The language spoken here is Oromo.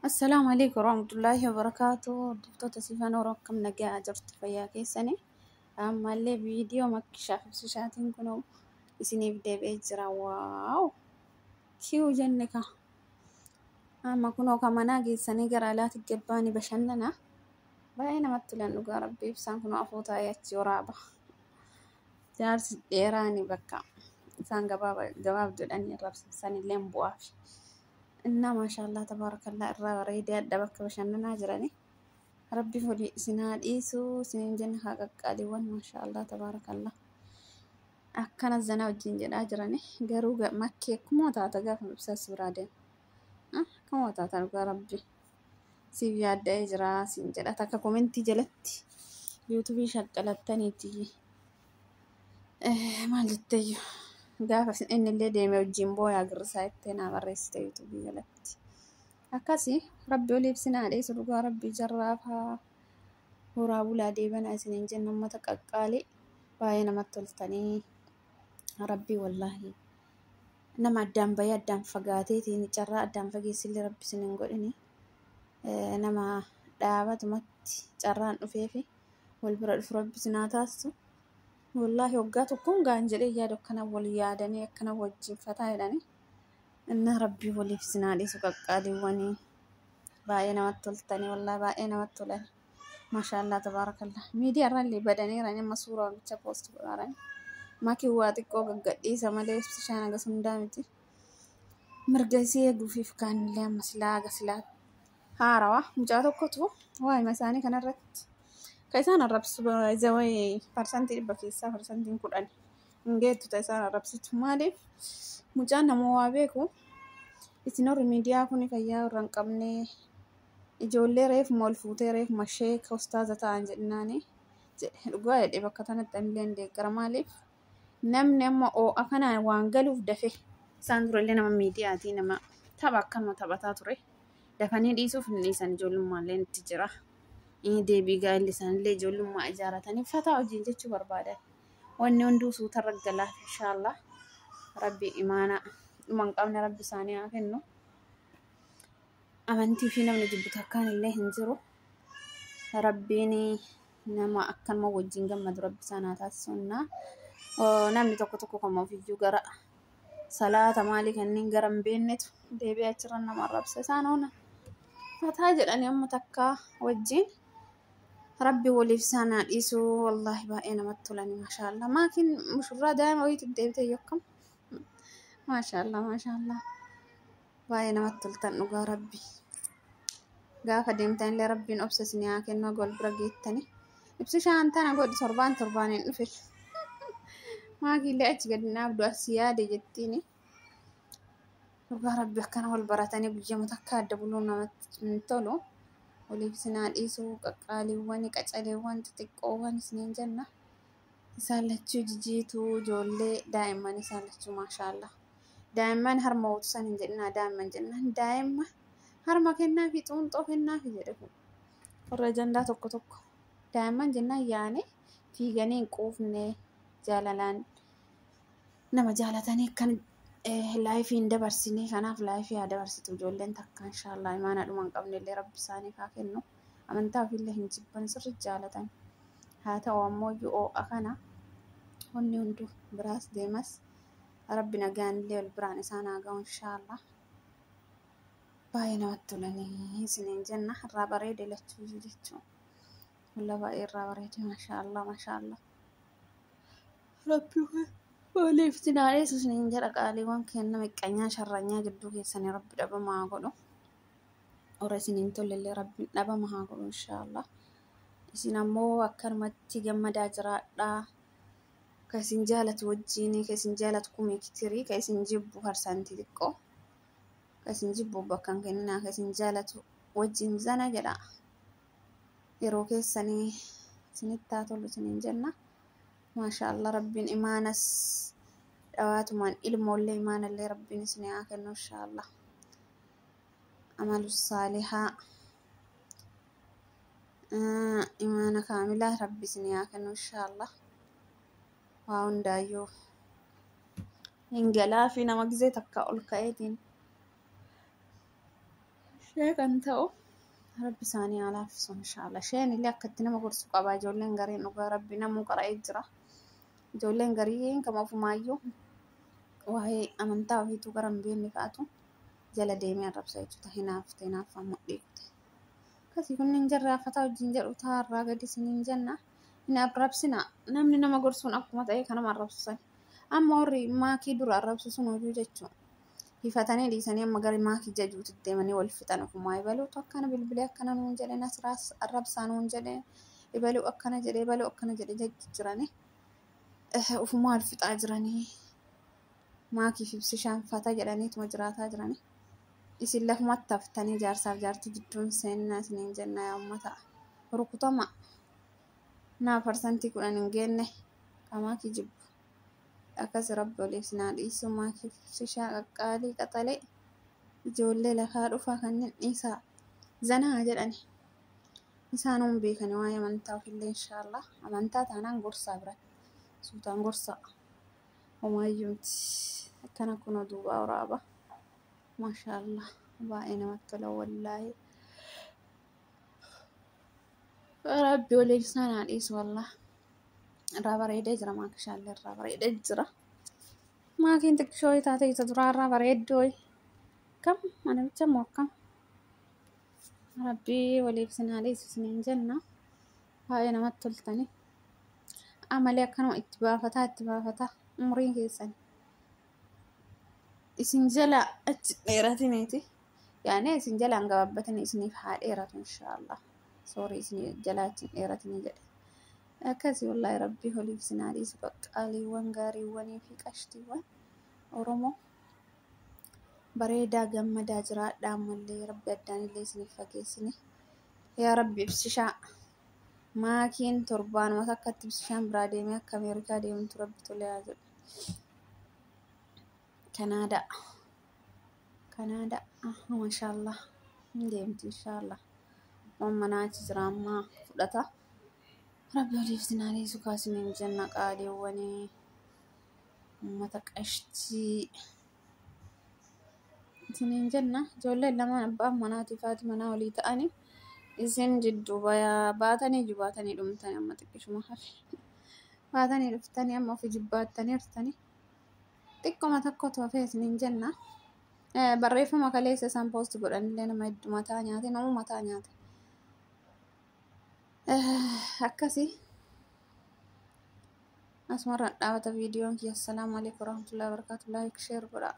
السلام عليكم ورحمة الله وبركاته. دكتور تسيفان وراكم نجا جرت فيا كيسني أما اللي فيديو ما كشاف سشاتين كنوا يسني بدي بيجرا واو كيو جنكا أما كنوا كمان أجي سني جرالات الجباني بشننا باينا مثلا نقول ربي بسان كنوا أفوتا يتجرابا جارس إيراني بكا سان جباب دلني ربس سني لين بوافي إنما ما شاء الله تبارك الله الرأي أدبك بشننا جراني ربي فولي سناد إيسو سنين جن حقق قاليوان ما شاء الله تبارك الله أكن الزنا وجين أجراني جروجا مكي كموتا تجاف بساس برادين كموتا تلقى ربي سيفيا دايجرا سنجلا تكا كومنتي جلتي يوتيوب شغلتني تيجي ما جتيو قاف إن اللي ديمي وجين بويا قرصايتنا بريستي يوتيوب جلتي أكاسي ربي ولي بسنا عليه سرقا ربي جرافها ورابولا ديبنا سنين جنة متقالي باينا متولتني ربي والله نما الدم بيا الدم فقاتي تيني جرا الدم فقيس اللي ربي سنين قولني نما دعوة مت جرا نفيفي والبرد في ربي سناتاسو والله وقاتو كون غانجلي يادو كنا وليادني كنا وجين فتايدني إن ربي ولي بسنا عليه سقالي واني باينا متولتني والله باينا متولني ما شاء الله تبارك الله ميديا رالي بدني راني مصورة بيتشا بوست راني ما كي واتك كوكا قدي سمالي بسشانا قسم دامتي مرقسية قفيف كان اللي مسلا قسلات هاروا مجاتو كتو واي مساني كان الرت كيسان الربس زوي فرسانتي بكيسا فرسانتي كوراني نجيتو تيسان الربس تمالي مجانا موابيكو إتنور ميديا كوني كيا ورنقمني ijoollee reef mool fuutee reef mashee ustaaza ta'an jedhinaani dhugaa jedhee bakka kanatti illee deeggara maaliif namni amma oo'a kanaan waan galuuf dafe isaan durallee nama miidiyaatii nama tapha akkanuma taphataa ture dafanii dhiisuuf hin dhiisan ijoollummaan itti jira deebii gaa'elli isaanillee ijoollummaa ijaaratanii fataa hojiin jechuu barbaadan wanni hunduu suutarra galaaf inshaallah rabbi imaana dhuman qabne rabbi isaanii haa kennu. amantii fi namni jibbitu akkaan illee hin jiru rabbiin nama akkanuma wajjin gammadu rabbi isaanii taasisuunna namni tokko kan ofiiyyuu gara salaata maalii kanneen gara hin beeknetu deebi'aa jiran nama arrabsa isaan oona fataa jedhanii amma takka wajjin rabbi waliif isaanii dhiisuu wallaahi baay'ee namatti tolani maashaallah maakiin mushurraa daa'ima wayiitti deebitee yokkam maashaallah baay'ee namatti toltan dhugaa rabbi gaafa deemtan illee rabbiin obsa isinii haa kennu gol bira geettani ibsi shaantana godhi torbaan dhufe maakiillee achi gadi naaf du'a si yaade jettiini dhugaa rabbi akkana wal baratanii guyyama takka adda buluu namatti hin tolu waliif isinii dhiisuu qaqqaaliiwwan qacaleewwan xixiqqoowwan isiniin jenna isaan lachuu jijiituu ijoollee daa'imman isaan lachuu maashaallah daa'imman harma wuutu san hin jedhinaa daa'imman jennaan daa'imma harma kennaa fi xuunxoo kennaa fi jedhe kun warra jandaa tokko daa'imman jennaan yaane fiiganii hin quufne jaalalaan nama jaalatanii kan laayifii hin dabarsine kanaaf laayifii haa dabarsitu ijoolleen takka inshaallah imaana dhuma hin qabne illee rabbi isaanii haa kennu amantaa ofiillee hin jibban sirri jaalatan haa ta'u ammoo oo'a kana wanni hunduu biraas deemas rabbi nagaan illee wal biraan isaan haa ga'u inshaallah baay'ee namatti tolanii isiniin jenna irraa bareede lachuu jechuun walla baay'ee irraa bareede maashaallah rabbi waliif sinaalee isiniin jedha qaaliiwwan kenna miqqanyaa sharranyaa gidduu keessanii rabbi dhabama haa godhu warra isiniin tolellee rabbi dhabama haa godhu inshaallah isin ammoo akkanumatti gammadaa jiraadhaa ka isin jaalatu wajjiin ka isin jaalatu kumii kitirii ka isin jibbu harsantii xiqqoo ka isin jibbu bakkan kenninaa ka isin jaalatu wajjiin zana jedha yeroo keessanii isinitti haa tolu isiniin jenna maashaallah rabbiin imaanas dhawaatumaan ilmoollee imaanallee rabbiin isinii haa kennu inshaallah amalu saalihaa imaana kaamilaa rabbi isinii haa kennu inshaallah waa hundaayyuu hin galaa fi nama gizee takka ol ka'eetiin kan ta'u rabbi isaanii alaaffisu inshallah. Isheen illee akkatti nama gorsu qaba. Ijoolleen gariin dhugaa rabbi namuu qara'ee jira. Ijoolleen gariin kama ofumaayyuu waa'ee amantaa ofiituu gara hin beekne fa'aatu jala deemee arrabsa jechuudha. Hinaafte mudhiifte. Akkasii kunniin jarraafataa wajjin jedhu taa'arraa gadi isiniin jenna. Hin arrabsina. Namni nama gorsuun akkuma ta'e kanama arrabsisan. Amma warri maakii dura arrabsu sun hojii jechuudha. Hifatanii dhiisanii amma gara maakii jajuutti deemanii wal fixan ofumaa ibaluutu akkana bilbilee akkana nuun jedhe nasiraas arrabsaa nuun jedhe ibaluu akkana jedhe jechuu ofumaa wal fixaa jiranii maakii fi ibsishaan fata jedhaniituma jiraataa jiranii isin lafumatti haftanii jaarsaaf jaartii jidduun seenaa isiniin jenna yaa uummata rukutama naa parsantii 10 hin geenne maakii jibbu. Akkas rabbi oliif sinaa dhiisu maakii fi ibsishaa qaqqaalii qaxalee ijoollee lafaa dhufaa kanneen dhiisaa zanaa jedhani isaanuun beekanii waa'ee amantaa ofillee inshallah amantaa taanaan gorsaa biran suutaan gorsaa homaayyuuti akkana kun duubaa waraaba maashaallah baay'ee namatti tola wallaahi rabbi oliif sinaa dhiisu wallah irraa bareedee jira maakishaallee irraa bareedee jira maakiin xiqqishoo taate isa duraa irraa bareeddoo kam mana bicha mokkam rabbii waliif sinaa dhiisu isiniin jenna baay'ee namatti toltanii amalee akkanuma itti baafataa umriin keessan isin jala achi dheeratineeti yaani isin jala hangababbatanii isiniif haa dheeratu inshallah soorii isin jala achi dheeratanii jedhe akkasii wallahi rabbii waliif sinaa dhiisu qaqqaaliiwwan gaariiwwanii fi qashtiiwwan oromoo bareedaa gammadaa jiraadhaa ammallee rabbi addaan illee isiniif fageessine yaa rabbi ibsishaa maakiin torbaanuma takkatti ibsishaan biraa deemee akka Ameerikaa deemtu rabbi tolee haa jedhu. Kanaadaa maashaallah deemti inshallah mammanaa achi jira ammaa fudhata rabbi waliif sinaa dhiisu kaasiniin jenna qaaliiwwanii uummata qashtii isiniin jenna ijoolleen lamaan abbaan manaatii fi manaa walii ta'anii isin jidduu baatanii dhumtanii amma xiqqishuma hafe baatanii dhuftanii amma ofii jibbaattanii hirtanii xiqquma tokkotu hafee isiniin jenna barreeffama kaleessa isaan poosti godhanillee nama hedduu mataa nyaate namuu mataa nyaate akkasii asumarraan dhaabata viidiyoon kiyya assalaamu alaikum warahmatullahi wabarakatuh laayik sheer godhaa.